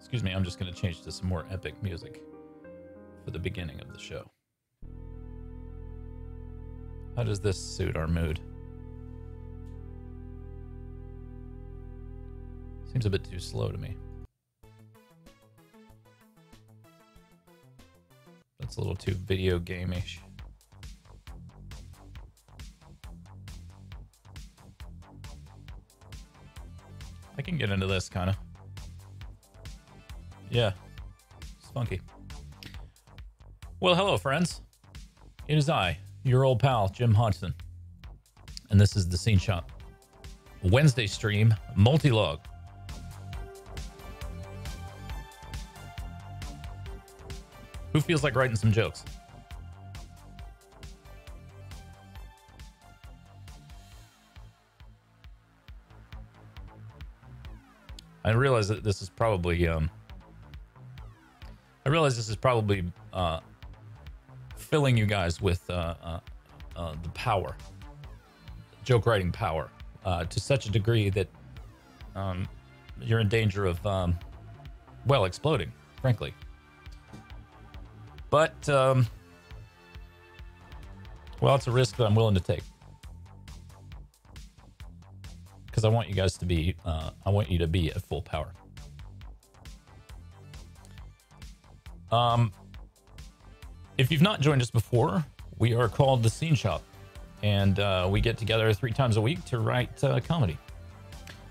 Excuse me, I'm just going to change to some more epic music for the beginning of the show. How does this suit our mood? Seems a bit too slow to me. That's a little too video game-ish. I can get into this, kind of. Yeah, it's funky. Well, hello, friends. It is I, your old pal, Jim Hodgson. And this is the Scene Shop Wednesday stream, Multilog. Who feels like writing some jokes? I realize that this is probably filling you guys with the power, joke writing power, to such a degree that you're in danger of well, exploding, frankly. But well, it's a risk that I'm willing to take. Because I want you guys to be, I want you to be at full power. If you've not joined us before, we are called The Scene Shop. And we get together 3 times a week to write comedy.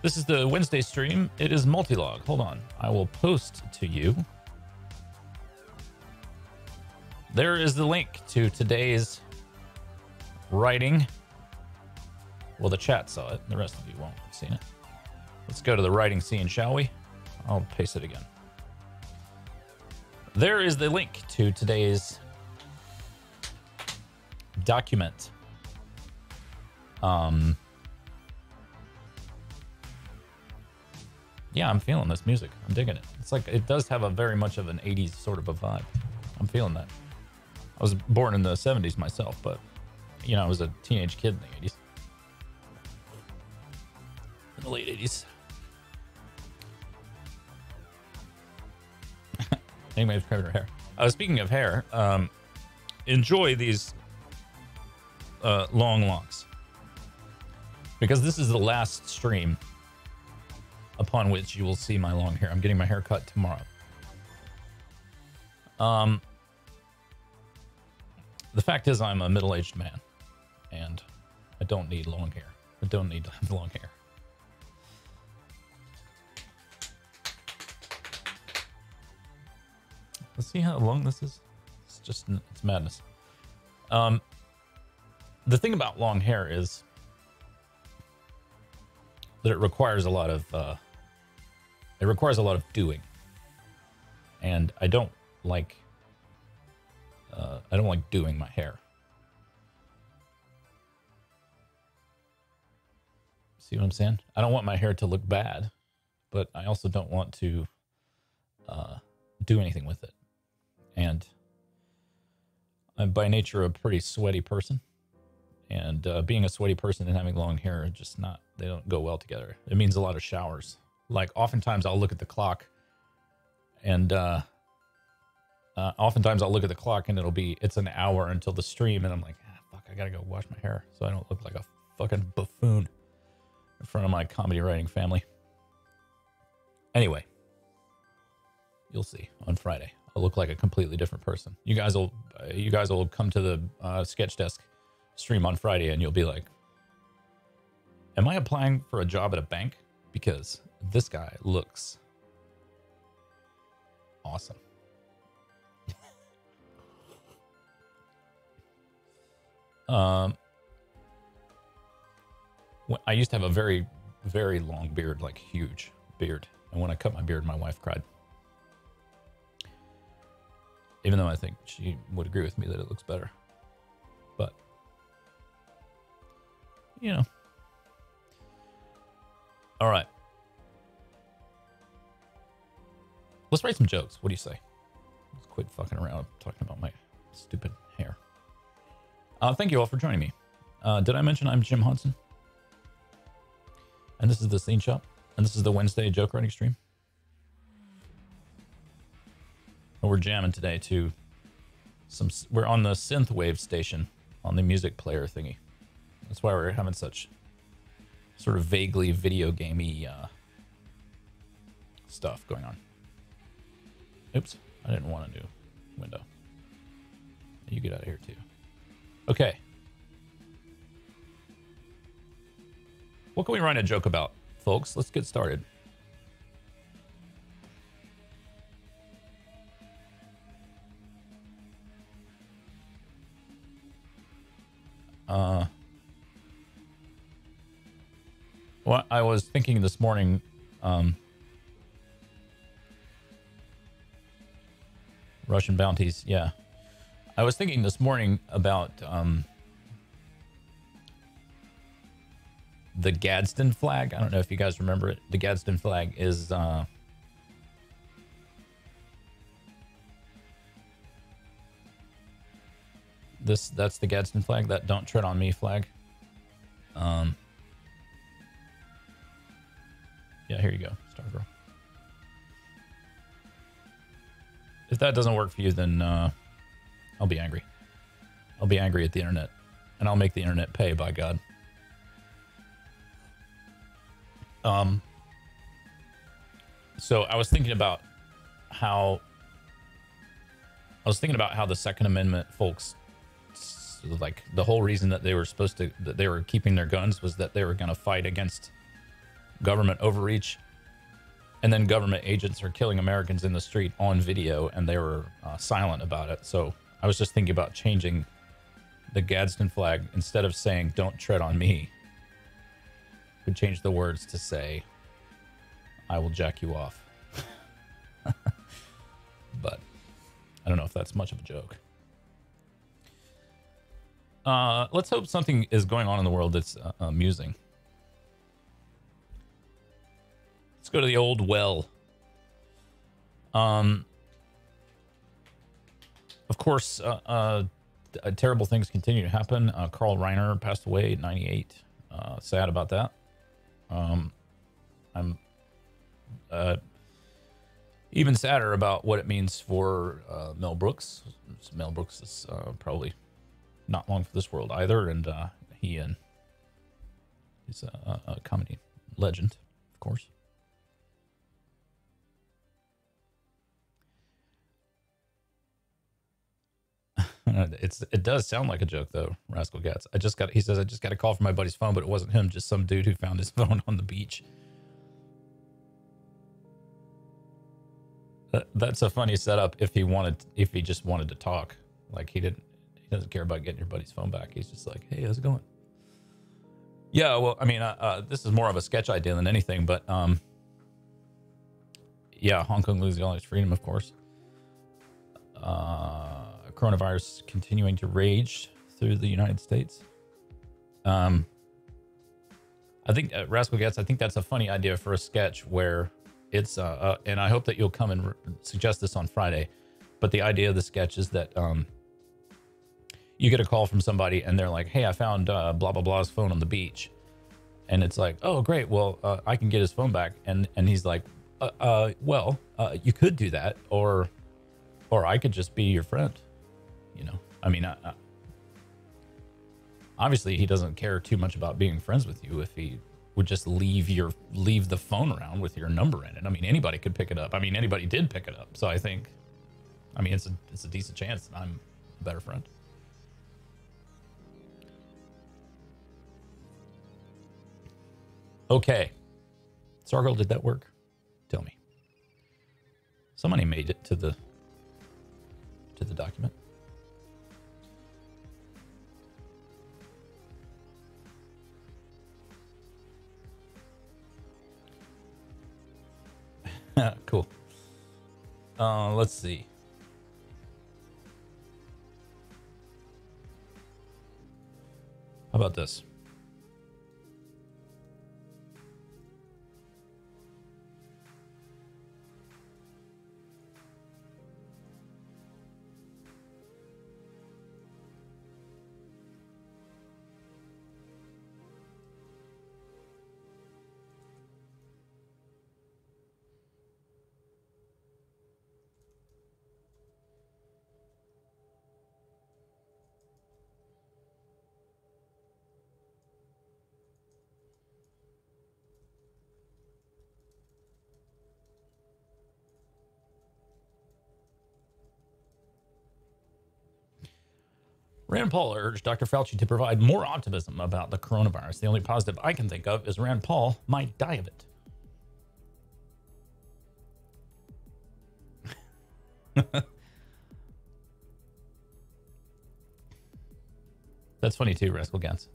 This is the Wednesday stream. It is Multilog. Hold on. I will post to you. There is the link to today's writing. Well, the chat saw it. The rest of you won't have seen it. Let's go to the writing scene, shall we? I'll paste it again. There is the link to today's document. Yeah, I'm feeling this music. I'm digging it. It's like, it does have a very much of an 80s sort of a vibe. I'm feeling that. I was born in the 70s myself, but, you know, I was a teenage kid in the 80s. In the late 80s. Anyways, covering her hair. Speaking of hair, enjoy these long locks. Because this is the last stream upon which you will see my long hair. I'm getting my hair cut tomorrow. The fact is, I'm a middle-aged man, and I don't need long hair. I don't need to have long hair. Let's see how long this is. It's just, it's madness. The thing about long hair is that it requires a lot of doing, and I don't like doing my hair. See what I'm saying? I don't want my hair to look bad, but I also don't want to do anything with it. And I'm by nature a pretty sweaty person, and being a sweaty person and having long hair are just not, they don't go well together. It means a lot of showers. Like, oftentimes I'll look at the clock, and it's an hour until the stream, and I'm like, fuck, I gotta go wash my hair so I don't look like a fucking buffoon in front of my comedy writing family. Anyway, you'll see on Friday. I'll look like a completely different person. You guys will come to the sketch desk stream on Friday, and you'll be like, am I applying for a job at a bank? Because this guy looks awesome. I used to have a very, very long beard, like huge beard. And when I cut my beard, my wife cried. Even though I think she would agree with me that it looks better. But, you know. All right. Let's write some jokes. What do you say? Let's quit fucking around talking about my stupid hair. Thank you all for joining me. Did I mention I'm Jim Hodgson? And this is the Scene Shop. And this is the Wednesday joke writing stream. We're jamming today to we're on the synthwave station on the music player thingy. That's why we're having such sort of vaguely video gamey stuff going on. Oops, I didn't want a new window. You get out of here too. Okay. What can we write a joke about, folks? Let's get started. Well, I was thinking this morning, Russian bounties, yeah. I was thinking this morning about the Gadsden flag. I don't know if you guys remember it. The Gadsden flag is that's the Gadsden flag, that "Don't Tread on Me" flag. Yeah, here you go, Stargirl. If that doesn't work for you, then I'll be angry. I'll be angry at the internet, and I'll make the internet pay, by God. So I was thinking about how the Second Amendment folks, like, the whole reason that they were that they were keeping their guns was that they were going to fight against government overreach, and then government agents are killing Americans in the street on video, and they were silent about it. So I was just thinking about changing the Gadsden flag. Instead of saying "Don't tread on me," could change the words to say "I will jack you off." But I don't know if that's much of a joke. Let's hope something is going on in the world that's amusing. Let's go to the old well. Of course, terrible things continue to happen. Carl Reiner passed away at 98. Sad about that. I'm even sadder about what it means for Mel Brooks. Mel Brooks is probably not long for this world either, and he's a comedy legend, of course. It does sound like a joke though, Rascal Gats. He says I just got a call from my buddy's phone, but it wasn't him, just some dude who found his phone on the beach. That's a funny setup if he just wanted to talk. Like he doesn't care about getting your buddy's phone back. He's just like, "Hey, how's it going?" Yeah, well, I mean, this is more of a sketch idea than anything, but yeah, Hong Kong losing all its freedom, of course. Coronavirus continuing to rage through the United States. I think Rascal Gets, I think that's a funny idea for a sketch where it's and I hope that you'll come and suggest this on Friday. But the idea of the sketch is that you get a call from somebody and they're like, "Hey, I found blah blah blah's phone on the beach," and it's like, "Oh, great. Well, I can get his phone back," and he's like, "Well, you could do that, or I could just be your friend." You know, I mean, obviously he doesn't care too much about being friends with you if he would just leave the phone around with your number in it. I mean, anybody could pick it up. I mean, anybody did pick it up. So I think, I mean, it's a decent chance that I'm a better friend. Okay. Sargirl, did that work? Tell me. Somebody made it to the document. Cool. Let's see. How about this? Rand Paul urged Dr. Fauci to provide more optimism about the coronavirus. The only positive I can think of is Rand Paul might die of it. That's funny too, Rascal Gans.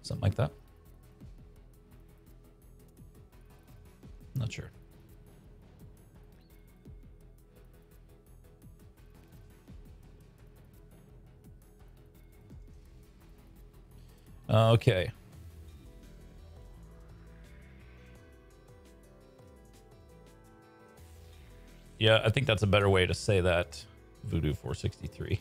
Something like that. Not sure. Okay. Yeah, I think that's a better way to say that, Voodoo463.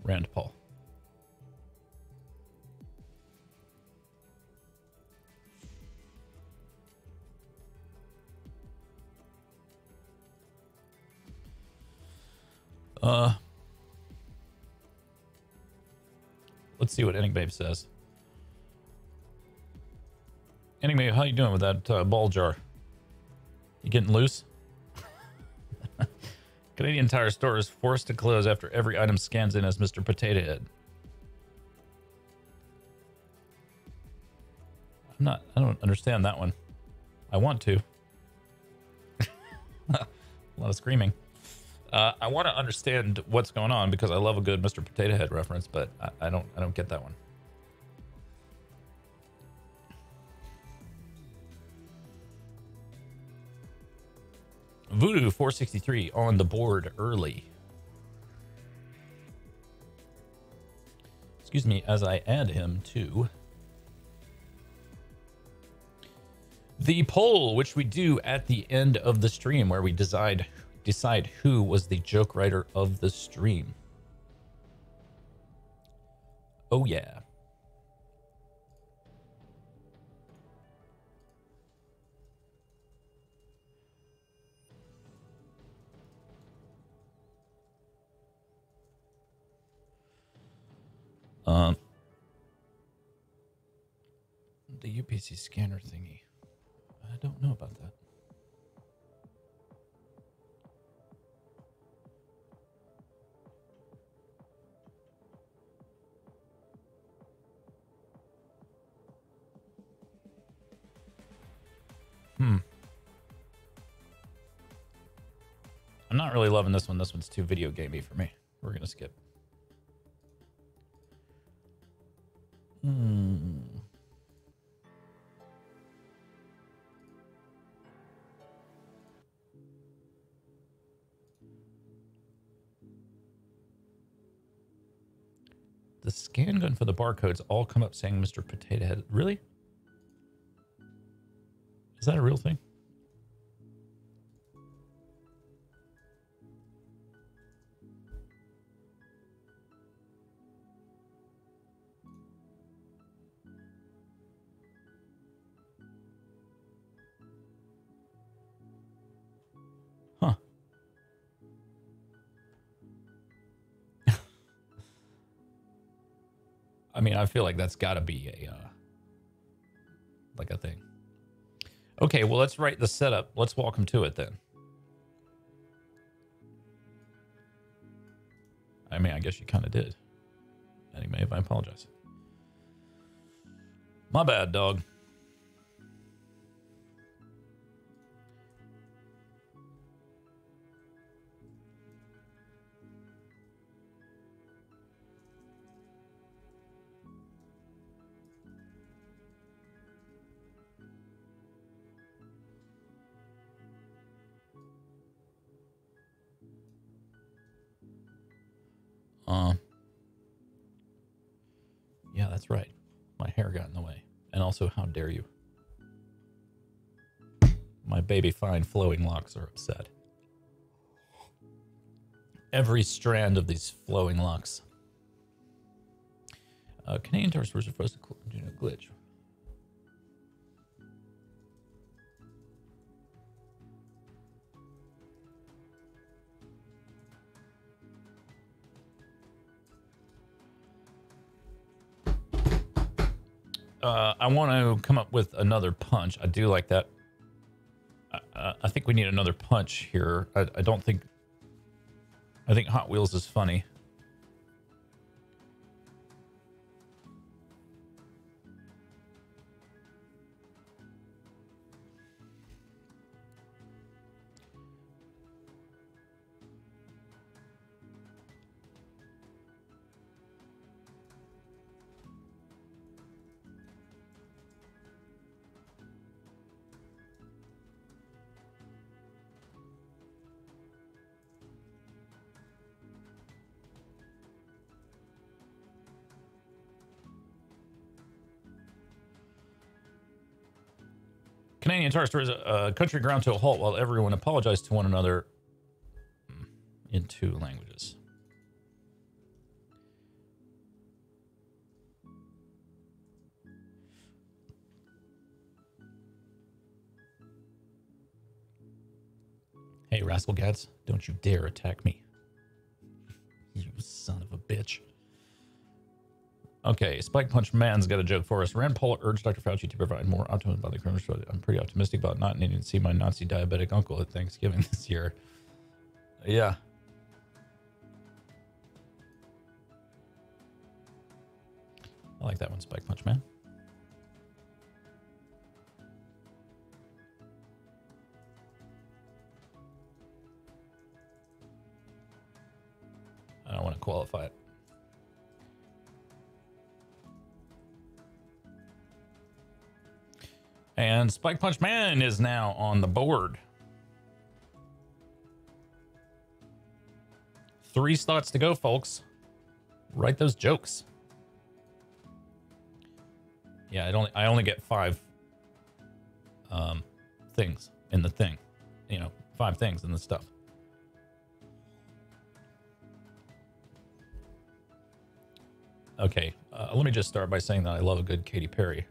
Rand Paul. Let's see what enygmaeve says. Enygmaeve, how you doing with that ball jar? You getting loose? Canadian Tire store is forced to close after every item scans in as Mr. Potato Head. I don't understand that one. I want to. A lot of screaming. I want to understand what's going on because I love a good Mr. Potato Head reference, but I don't get that one. Voodoo463 on the board early. Excuse me as I add him to the poll, which we do at the end of the stream, where we decide who was the joke writer of the stream. Oh yeah. The UPC scanner thingy. I don't know about that. I'm not really loving this one. This one's too video gamey for me. We're gonna skip. The scan gun for the barcodes all come up saying Mr. Potato Head. Really? Is that a real thing? Huh. I mean, I feel like that's got to be a like a thing. Okay, well, let's write the setup. Let's walk him to it then. I mean, I guess you kind of did. Anyway, I apologize. My bad, dog. Yeah, that's right. My hair got in the way. And also, how dare you? My baby fine flowing locks are upset. Every strand of these flowing locks. Canadian tourists were supposed to do a glitch. I want to come up with another punch. I do like that. I think we need another punch here. I don't think... I think Hot Wheels is funny. Canadian tourist was a country ground to a halt while everyone apologized to one another in 2 languages. Hey, rascal cats, don't you dare attack me. You son of a bitch. Okay, Spike Punch Man's got a joke for us. Rand Paul urged Dr. Fauci to provide more optimism about the coronavirus. I'm pretty optimistic about not needing to see my Nazi diabetic uncle at Thanksgiving this year. Yeah. I like that one, Spike Punch Man. I don't want to qualify it. And Spike Punch Man is now on the board. 3 slots to go, folks. Write those jokes. Yeah, I only get 5 things in the thing. You know, 5 things in the stuff. Okay, let me just start by saying that I love a good Katy Perry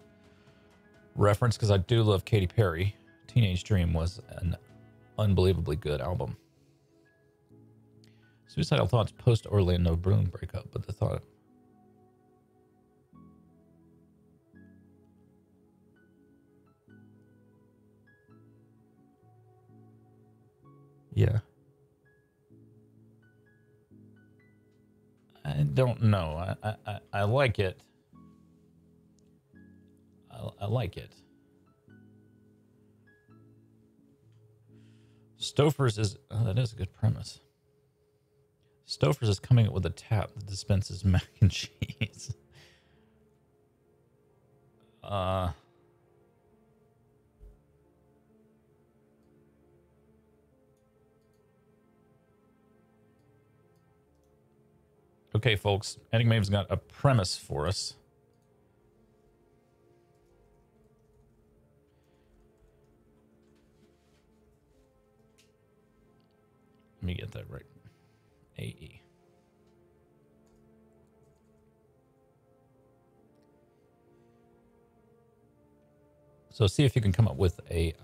reference, because I do love Katy Perry. Teenage Dream was an unbelievably good album. Suicidal thoughts post Orlando Bloom breakup, but the thought... Yeah. I don't know. I like it. I like it. Stouffer's is... Oh, that is a good premise. Stouffer's is coming up with a tap that dispenses mac and cheese. Okay, folks. Enygmaeve's got a premise for us. Let me get that right. AE. So see if you can come up with a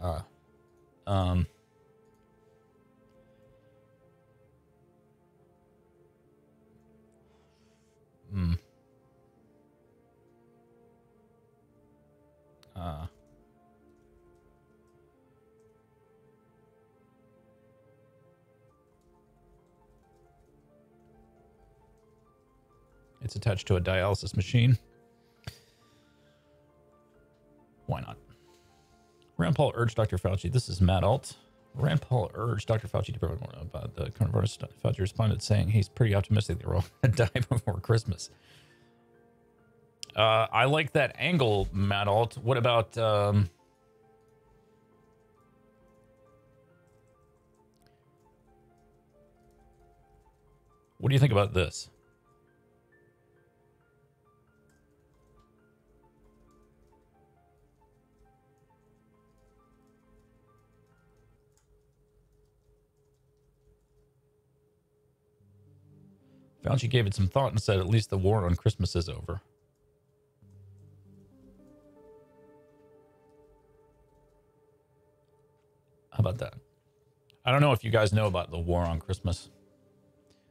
it's attached to a dialysis machine. Why not? Rand Paul urged Dr. Fauci. This is Matt Alt. Rand Paul urged Dr. Fauci to provide more about the coronavirus. Fauci responded saying he's pretty optimistic they're all going to die before Christmas. I like that angle, Matt Alt. What about... what do you think about this? Fauci gave it some thought and said at least the war on Christmas is over. How about that? I don't know if you guys know about the war on Christmas.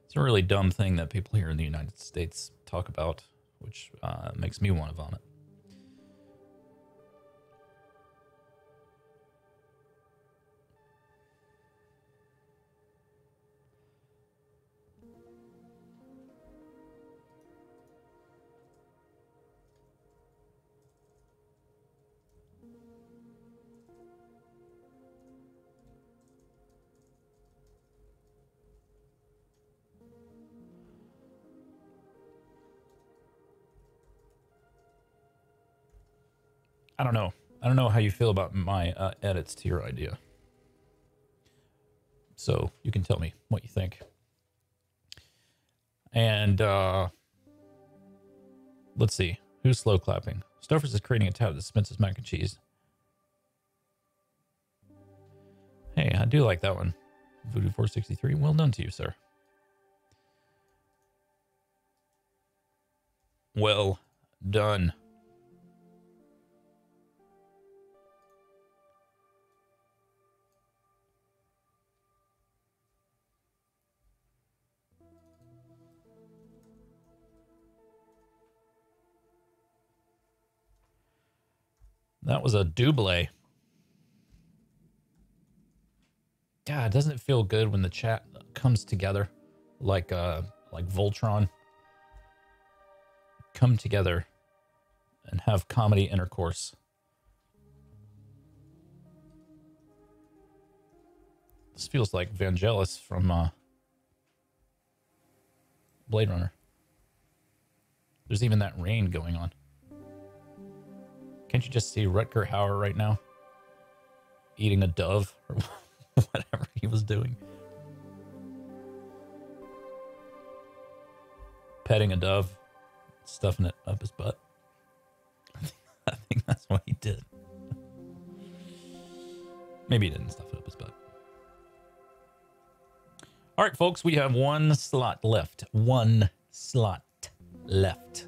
It's a really dumb thing that people here in the United States talk about, which makes me want to vomit. I don't know. I don't know how you feel about my edits to your idea. So you can tell me what you think. And let's see. Who's slow clapping? Stouffer's is creating a tab that dispenses mac and cheese. Hey, I do like that one. Voodoo463, well done to you, sir. Well done. That was a double. God, doesn't it feel good when the chat comes together like Voltron? Come together and have comedy intercourse. This feels like Vangelis from Blade Runner. There's even that rain going on. Can't you just see Rutger Hauer right now? Eating a dove or whatever he was doing. Petting a dove, stuffing it up his butt. I think that's what he did. Maybe he didn't stuff it up his butt. All right, folks, we have one slot left. One slot left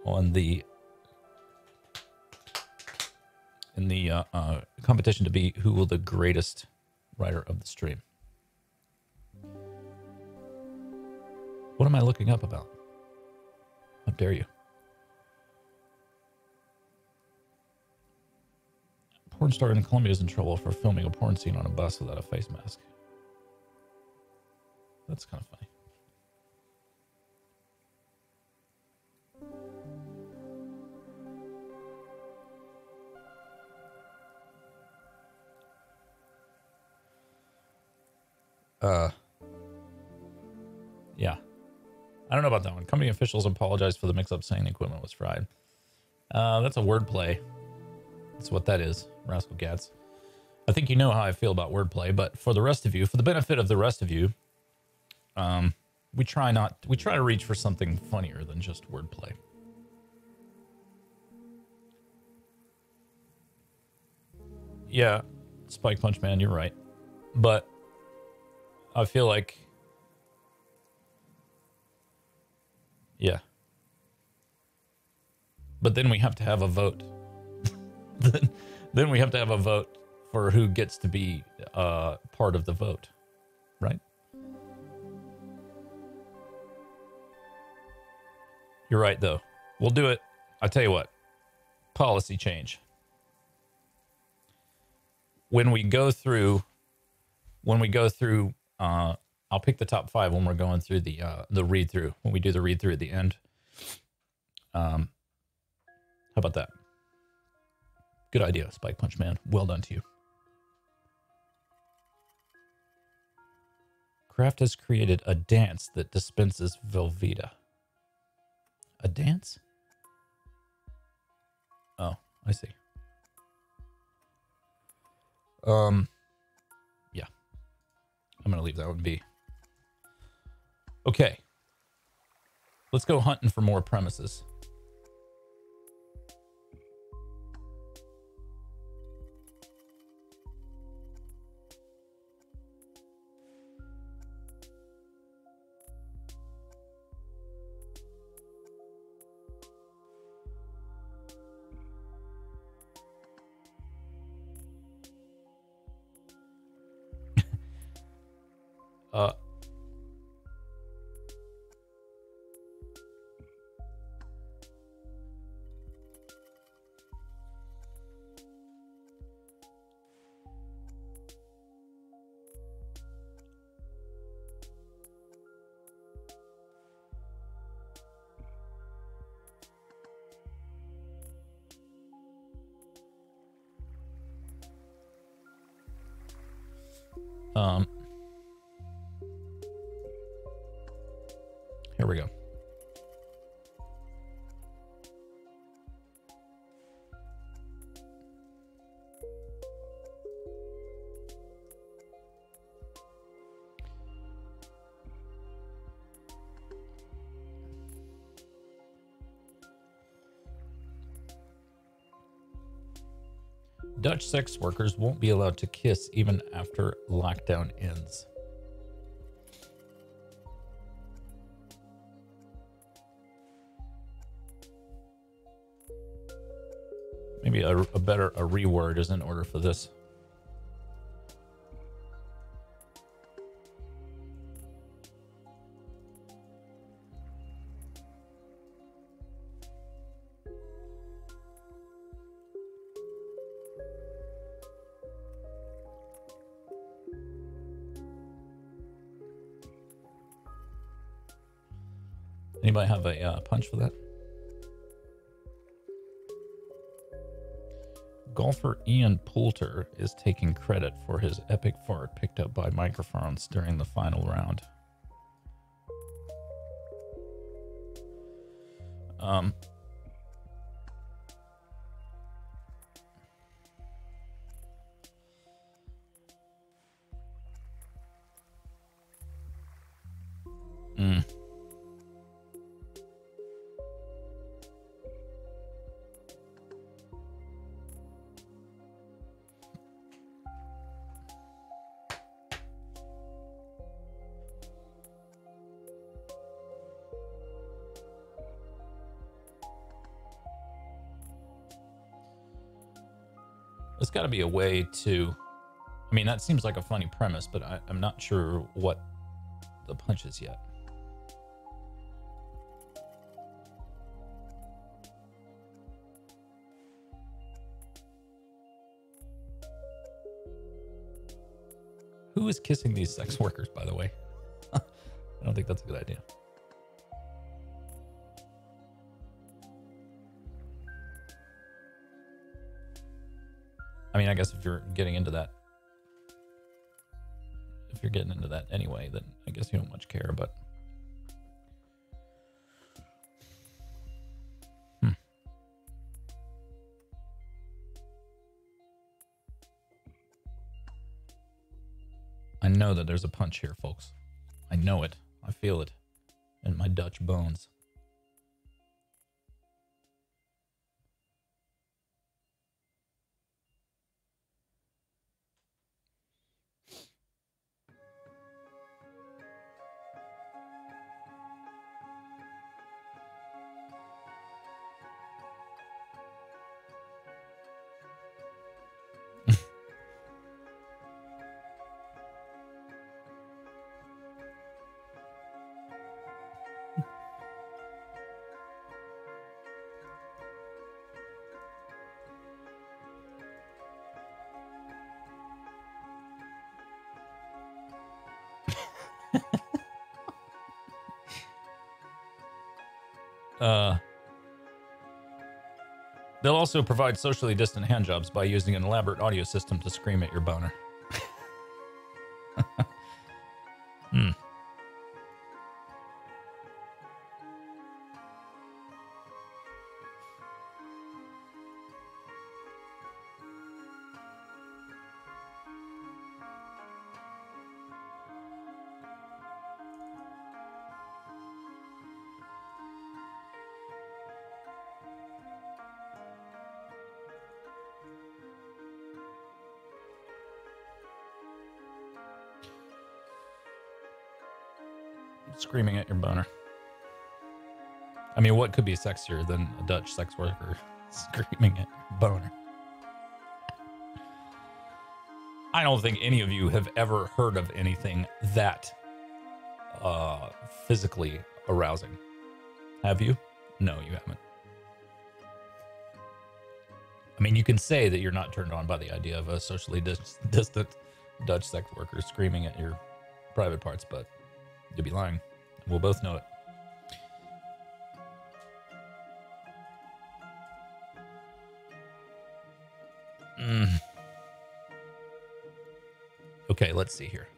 on the competition to be who will the greatest writer of the stream. What am I looking up about? How dare you? Porn star in Colombia is in trouble for filming a porn scene on a bus without a face mask. That's kind of funny. Yeah. I don't know about that one. Company officials apologized for the mix-up, saying the equipment was fried. That's a wordplay. That's what that is, Rascal Cats. I think you know how I feel about wordplay, but for the rest of you, for the benefit of the rest of you, we try to reach for something funnier than just wordplay. Yeah, Spike Punch Man, you're right. But I feel like, yeah. But then we have to have a vote. then we have to have a vote for who gets to be part of the vote, right? You're right, though. We'll do it. I tell you what, policy change. When we go through, I'll pick the top 5 when we're going through the read through. When we do the read through at the end. How about that? Good idea, Spike Punch Man. Well done to you. Kraft has created a dance that dispenses Velveeta. A dance? Oh, I see. Yeah. I'm going to leave that one be. Okay. Let's go hunting for more premises. Um, here we go. Dutch sex workers won't be allowed to kiss even after lockdown ends. Maybe a reword is in order for this. Anybody have a punch for that? Golfer Ian Poulter is taking credit for his epic fart picked up by microphones during the final round. There's got to be a way to... I mean, that seems like a funny premise, but I'm not sure what the punch is yet. Who is kissing these sex workers, by the way? I don't think that's a good idea. I mean, I guess if you're getting into that, anyway, then I guess you don't much care, but... I know that there's a punch here, folks. I know it. I feel it in my Dutch bones. They'll also provide socially distant handjobs by using an elaborate audio system to scream at your boner. Screaming at your boner. I mean, what could be sexier than a Dutch sex worker screaming at your boner? I don't think any of you have ever heard of anything that physically arousing. Have you? No, you haven't. I mean, you can say that you're not turned on by the idea of a socially distant Dutch sex worker screaming at your private parts, but you'd be lying. We'll both know it. Okay, let's see here.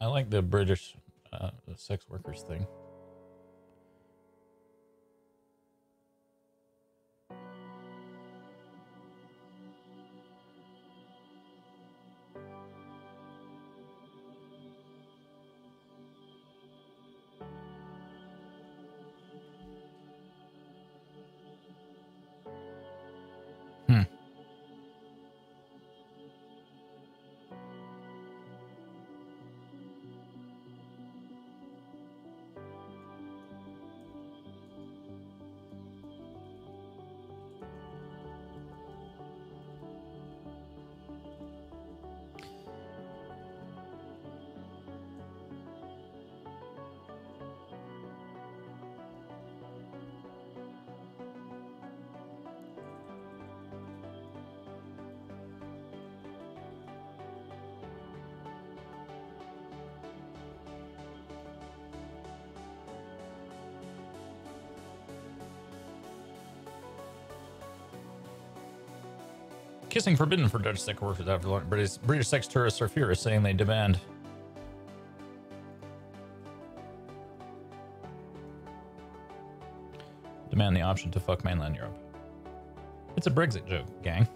I like the British sex workers thing. Kissing forbidden for Dutch sex workers after lunch. British sex tourists are furious, saying they demand the option to fuck mainland Europe. It's a Brexit joke, gang.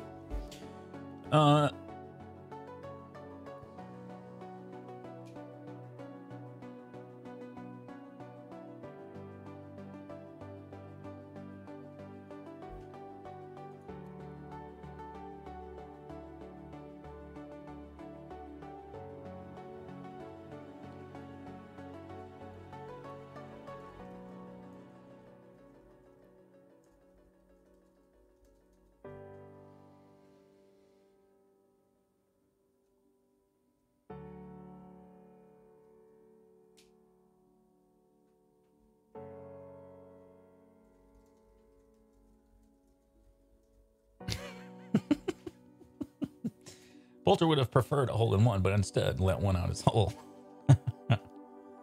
Bolter would have preferred a hole-in-one, but instead let one out his hole.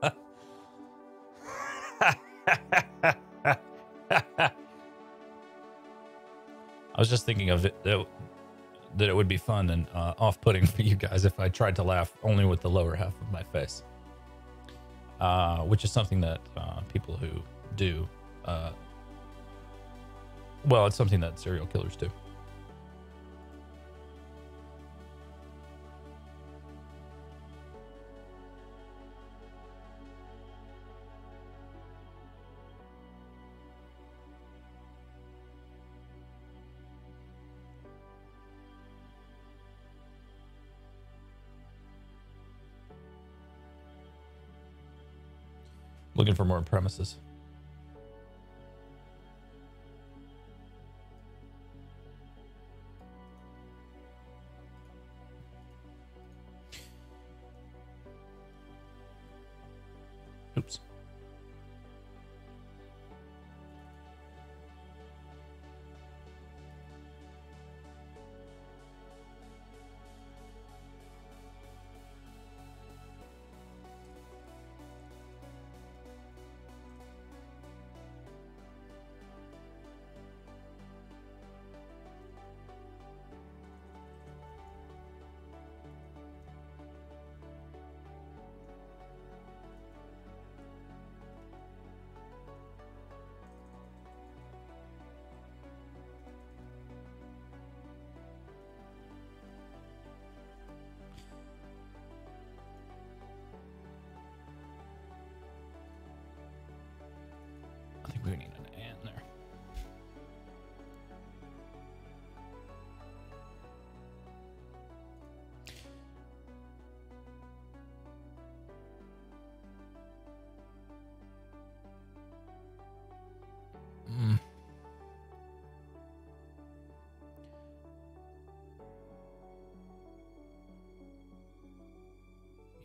I was just thinking of it, that it would be fun and off-putting for you guys if I tried to laugh only with the lower half of my face. Which is something that people who do, well, it's something that serial killers do. Looking for more premises. Oops.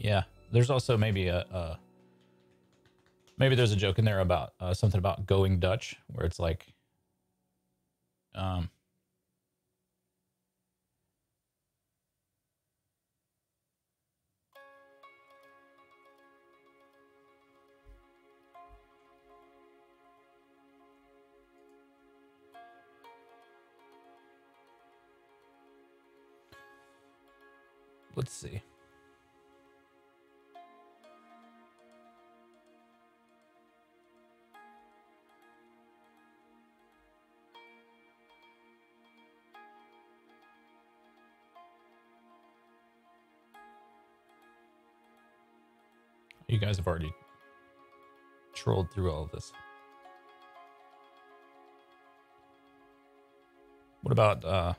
Yeah, there's also maybe maybe there's a joke in there about something about going Dutch, where it's like, um, let's see. You guys have already trolled through all of this. What about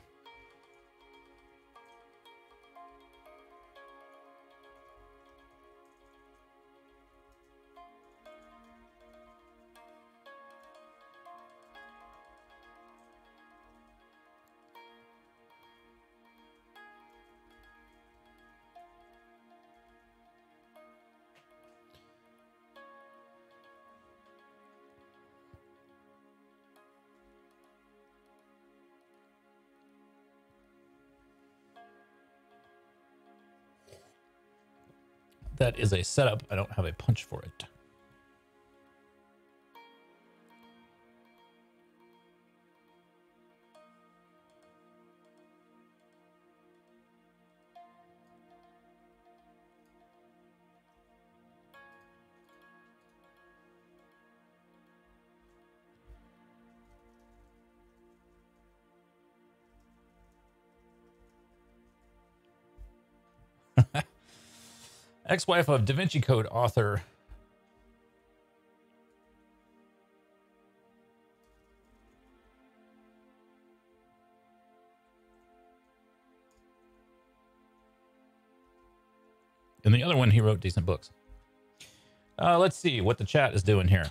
that is a setup. I don't have a punch for it. Ex-wife of Da Vinci Code author and the other one, he wrote decent books. Let's see what the chat is doing here.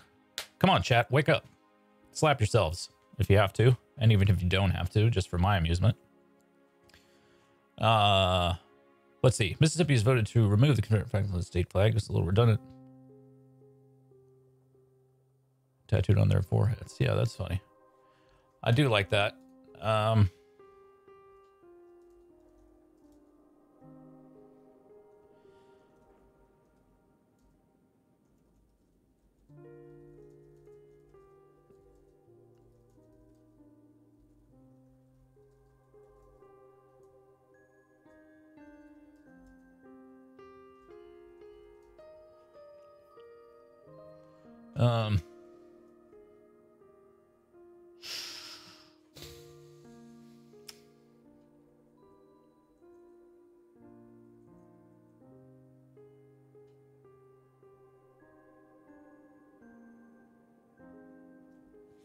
Come on, chat, wake up. Slap yourselves if you have to, and even if you don't have to, just for my amusement. Let's see. Mississippi has voted to remove the Confederate flag from the state flag. Just a little redundant. Tattooed on their foreheads. Yeah, that's funny. I do like that. Um,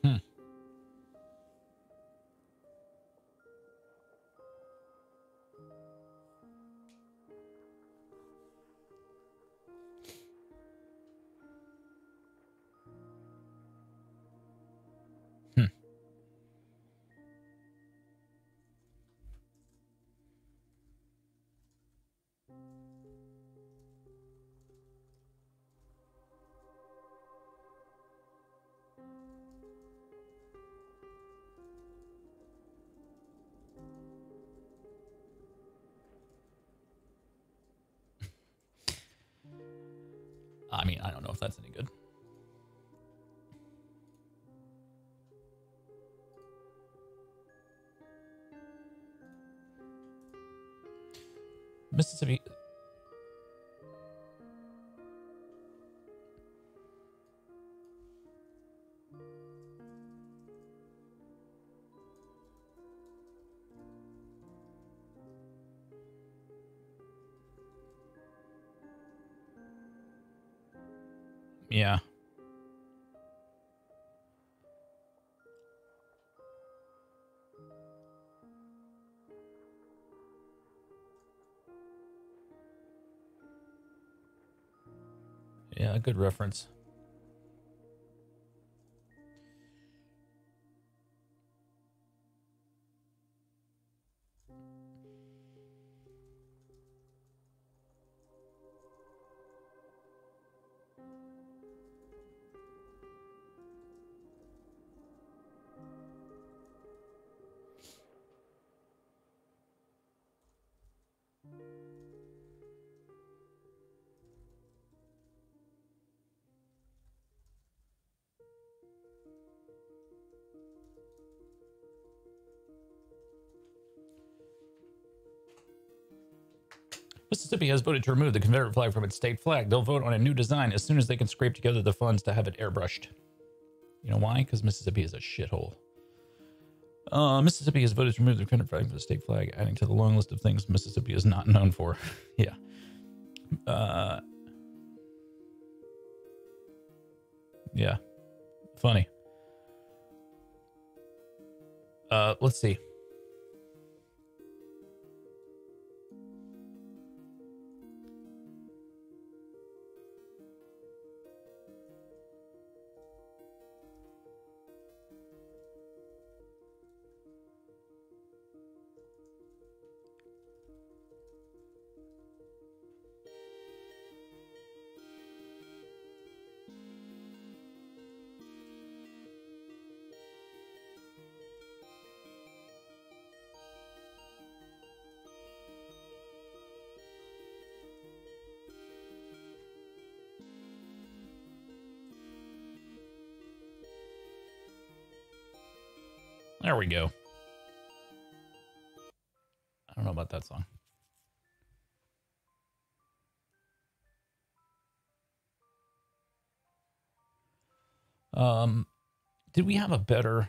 hmm. Hmm. I mean, I don't know if that's any good. Mississippi. Yeah. Yeah, good reference. Mississippi has voted to remove the Confederate flag from its state flag. They'll vote on a new design as soon as they can scrape together the funds to have it airbrushed. You know why? Because Mississippi is a shithole. Mississippi has voted to remove the Confederate flag from the state flag, adding to the long list of things Mississippi is not known for. Yeah. Yeah. Funny. Let's see. There we go. I don't know about that song. Did we have a better...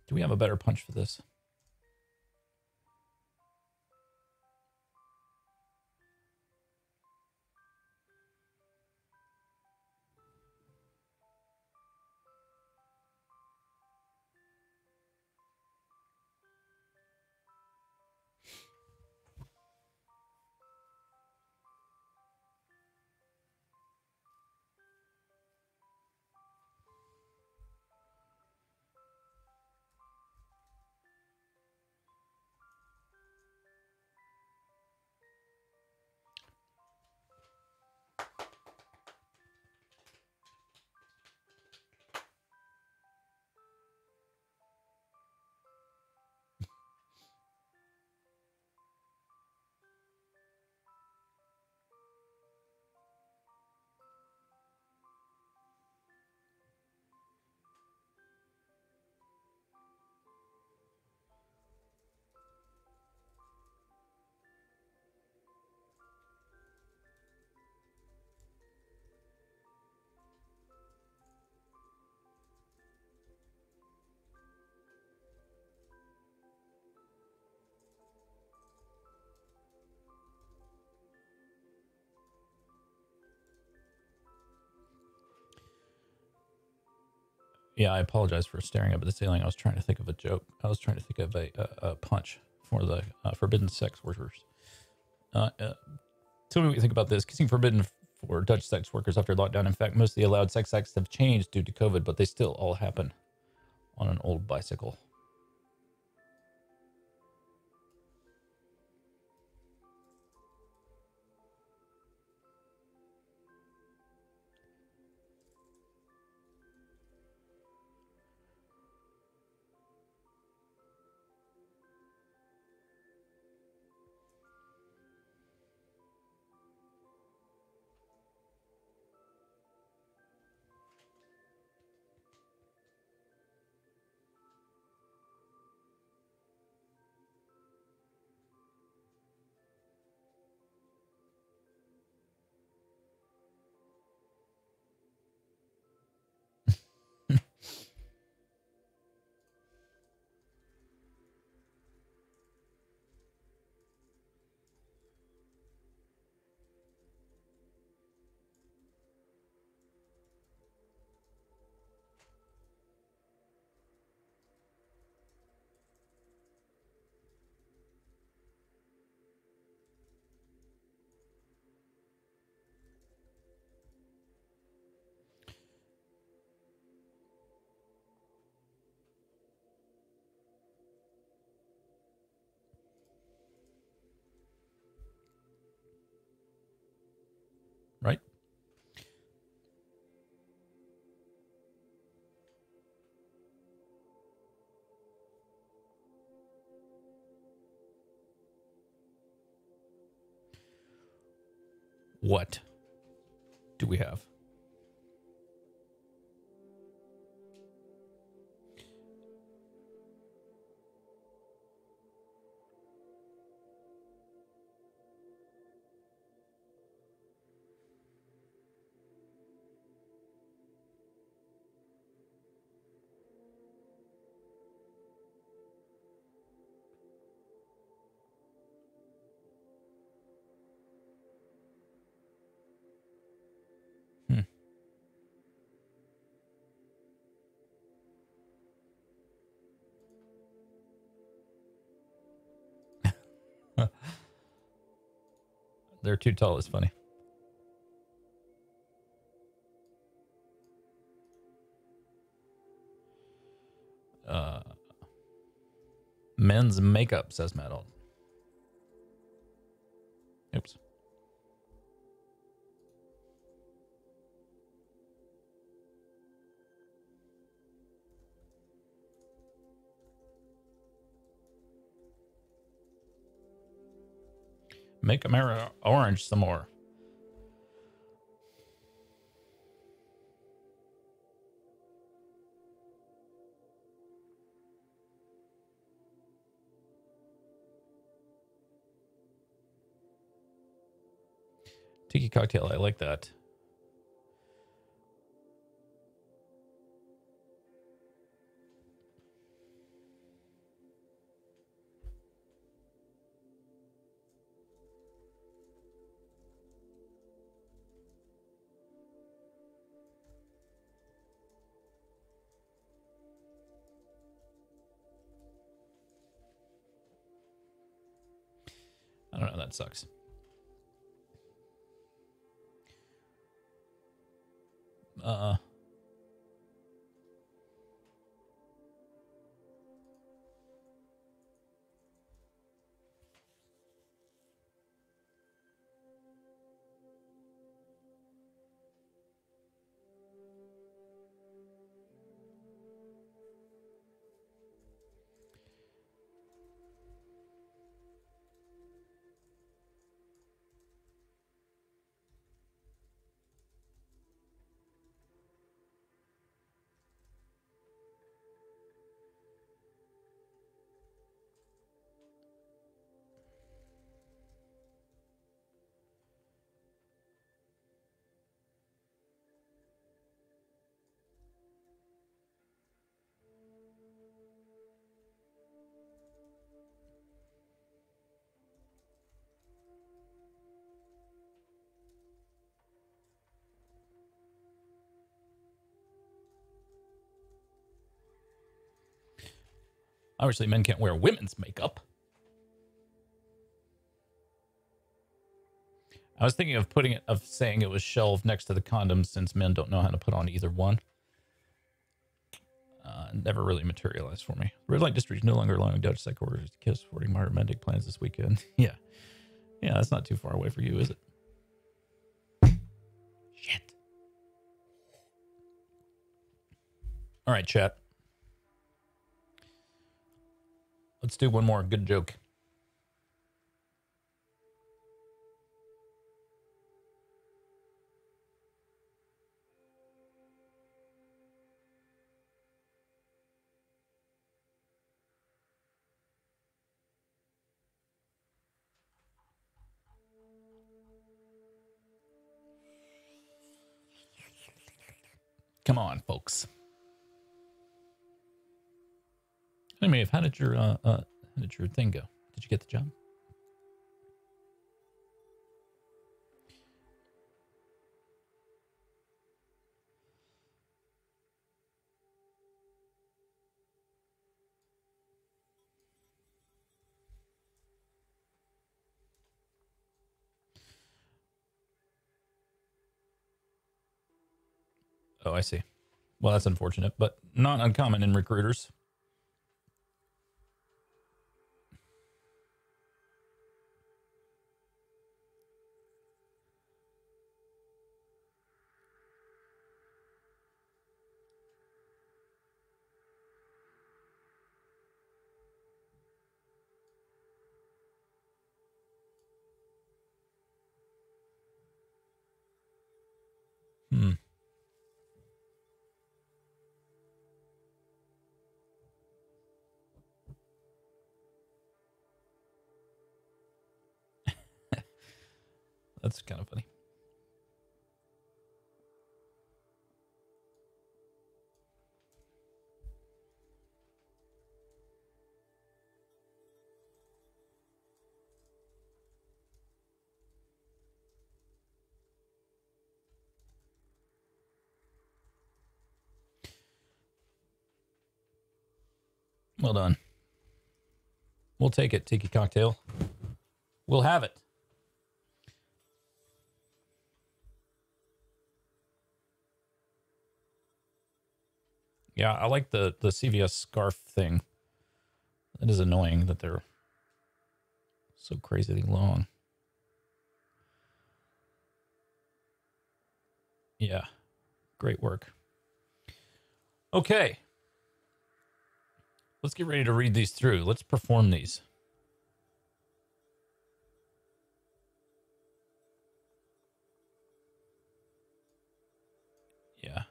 Do we have a better punch for this? Yeah, I apologize for staring up at the ceiling. I was trying to think of a joke. I was trying to think of a punch for the forbidden sex workers. Tell me what you think about this. Kissing forbidden for Dutch sex workers after lockdown. In fact, most of the allowed sex acts have changed due to COVID, but they still all happen on an old bicycle. Right? What do we have? They're too tall is funny. Men's makeup, says Matt Alden. Oops. Make America orange some more. Tiki cocktail, I like that. I don't know, that sucks. Obviously, men can't wear women's makeup. I was thinking of saying it was shelved next to the condoms since men don't know how to put on either one. Never really materialized for me. Red light district is no longer allowing Dutch sex orders to kiss, supporting my romantic plans this weekend. Yeah, that's not too far away for you, is it? Shit. All right, chat. Let's do one more good joke. Come on, folks. Anyway, how did your thing go? Did you get the job? Oh, I see. Well, that's unfortunate, but not uncommon in recruiters. That's kind of funny. Well done. We'll take it, Tiki Cocktail. We'll have it. Yeah, I like the CVS scarf thing. It is annoying that they're so crazily long. Yeah, great work. Okay. Let's get ready to read these through. Let's perform these. Yeah.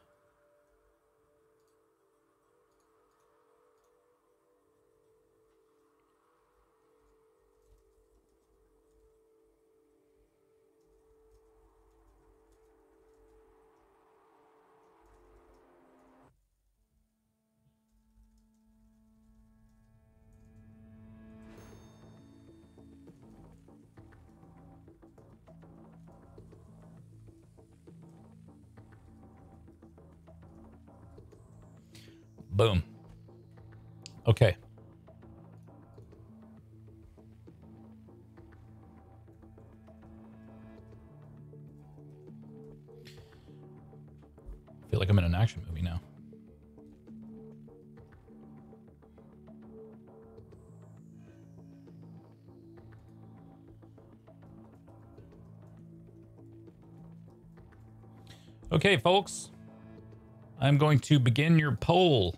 Boom. Okay. I feel like I'm in an action movie now. Okay, folks. I'm going to begin your poll.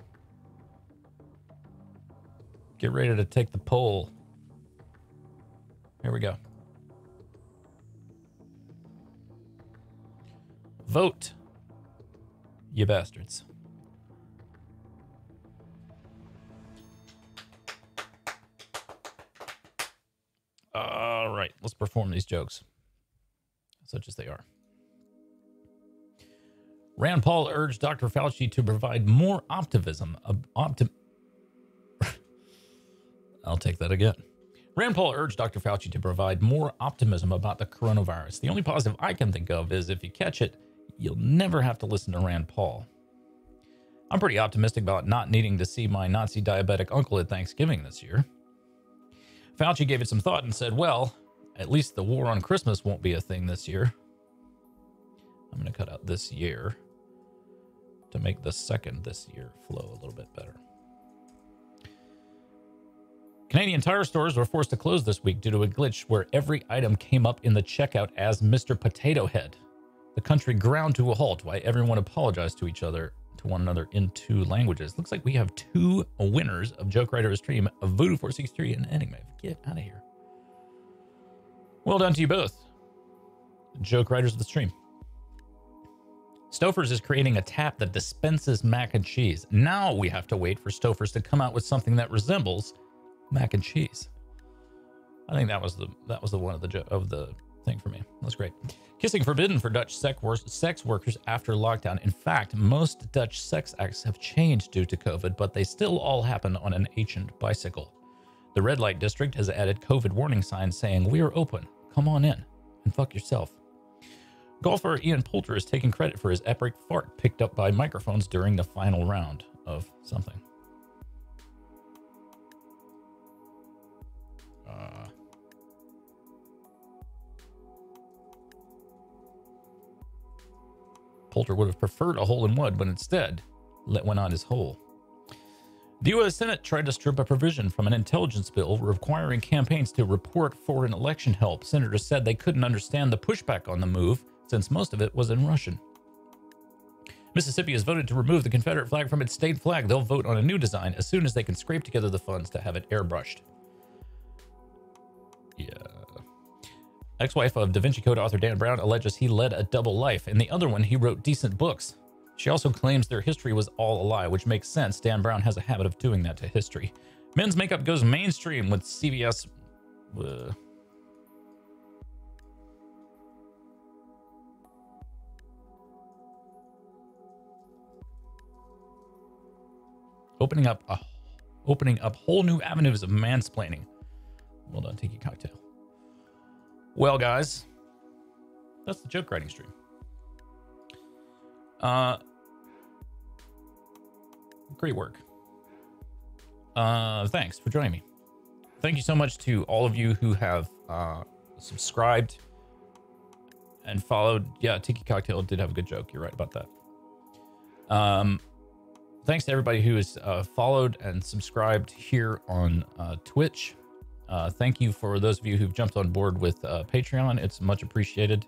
Get ready to take the poll. Here we go. Vote, you bastards. All right, let's perform these jokes, such as they are. Rand Paul urged Dr. Fauci to provide more optimism. I'll take that again. Rand Paul urged Dr. Fauci to provide more optimism about the coronavirus. The only positive I can think of is if you catch it, you'll never have to listen to Rand Paul. I'm pretty optimistic about not needing to see my Nazi diabetic uncle at Thanksgiving this year. Fauci gave it some thought and said, well, at least the war on Christmas won't be a thing this year. I'm going to cut out this year to make the second this year flow a little bit better. Canadian Tire stores were forced to close this week due to a glitch where every item came up in the checkout as Mr. Potato Head. The country ground to a halt while everyone apologized to one another in 2 languages. Looks like we have 2 winners of Joke Writer of Stream of Voodoo463 and enygmaeve. Get out of here. Well done to you both. Joke Writers of the Stream. Stouffer's is creating a tap that dispenses mac and cheese. Now we have to wait for Stouffer's to come out with something that resembles mac and cheese. I think that was the one of the thing for me. That's great. Kissing forbidden for Dutch sex workers after lockdown. In fact, most Dutch sex acts have changed due to COVID, but they still all happen on an ancient bicycle. The red light district has added COVID warning signs saying, "We are open. Come on in and fuck yourself." Golfer Ian Poulter is taking credit for his epic fart picked up by microphones during the final round of something. Poulter would have preferred a hole in one, but instead went on his hole. The U.S. Senate tried to strip a provision from an intelligence bill requiring campaigns to report foreign election help. Senators said they couldn't understand the pushback on the move since most of it was in Russian. Mississippi has voted to remove the Confederate flag from its state flag. They'll vote on a new design as soon as they can scrape together the funds to have it airbrushed. Yeah. Ex-wife of Da Vinci Code author Dan Brown alleges he led a double life. In the other one, he wrote decent books. She also claims their history was all a lie, which makes sense. Dan Brown has a habit of doing that to history. Men's makeup goes mainstream with CVS. Opening up whole new avenues of mansplaining. Well done, Tiki Cocktail. Well, guys, that's the joke writing stream. Great work. Thanks for joining me. Thank you so much to all of you who have subscribed, and followed. Yeah, Tiki Cocktail did have a good joke. You're right about that. Thanks to everybody who has followed and subscribed here on Twitch. Thank you for those of you who've jumped on board with Patreon. It's much appreciated.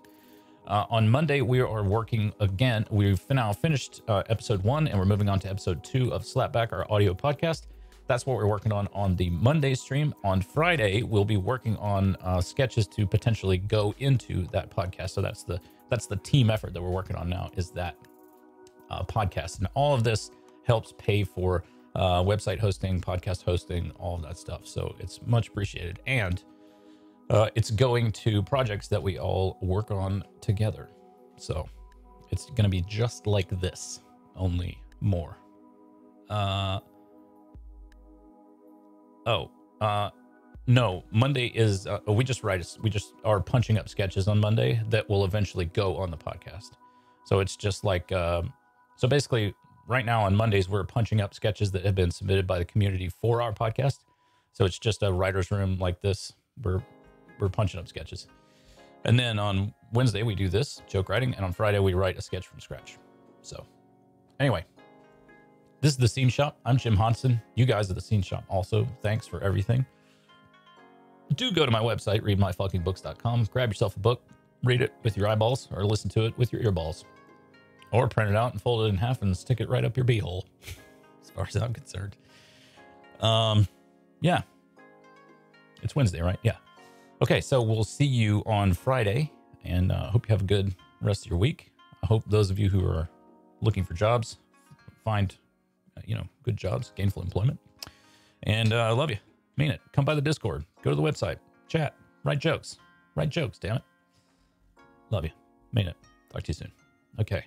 On Monday, we are working again. We've now finished episode 1, and we're moving on to episode 2 of Slapback, our audio podcast. That's what we're working on the Monday stream. On Friday, we'll be working on sketches to potentially go into that podcast. So that's the team effort that we're working on now, is that podcast. And all of this helps pay for website hosting, podcast hosting, all of that stuff. So it's much appreciated. And it's going to projects that we all work on together. So it's going to be just like this, only more. No, Monday is, we just are punching up sketches on Monday that will eventually go on the podcast. So it's just like, so basically right now on Mondays, we're punching up sketches that have been submitted by the community for our podcast. So it's just a writer's room like this. We're punching up sketches. And then on Wednesday, we do this, joke writing. And on Friday, we write a sketch from scratch. So anyway, this is The Scene Shop. I'm Jim Honson. You guys are The Scene Shop also. Thanks for everything. Do go to my website, readmyfuckingbooks.com. Grab yourself a book, read it with your eyeballs, or listen to it with your earballs. Or print it out and fold it in half and stick it right up your beehole, as far as I'm concerned. Yeah. It's Wednesday, right? Yeah. Okay, so we'll see you on Friday, and I hope you have a good rest of your week. I hope those of you who are looking for jobs find, good jobs, gainful employment. And I love you. Mean it. Come by the Discord. Go to the website. Chat. Write jokes. Write jokes, damn it. Love you. Mean it. Talk to you soon. Okay.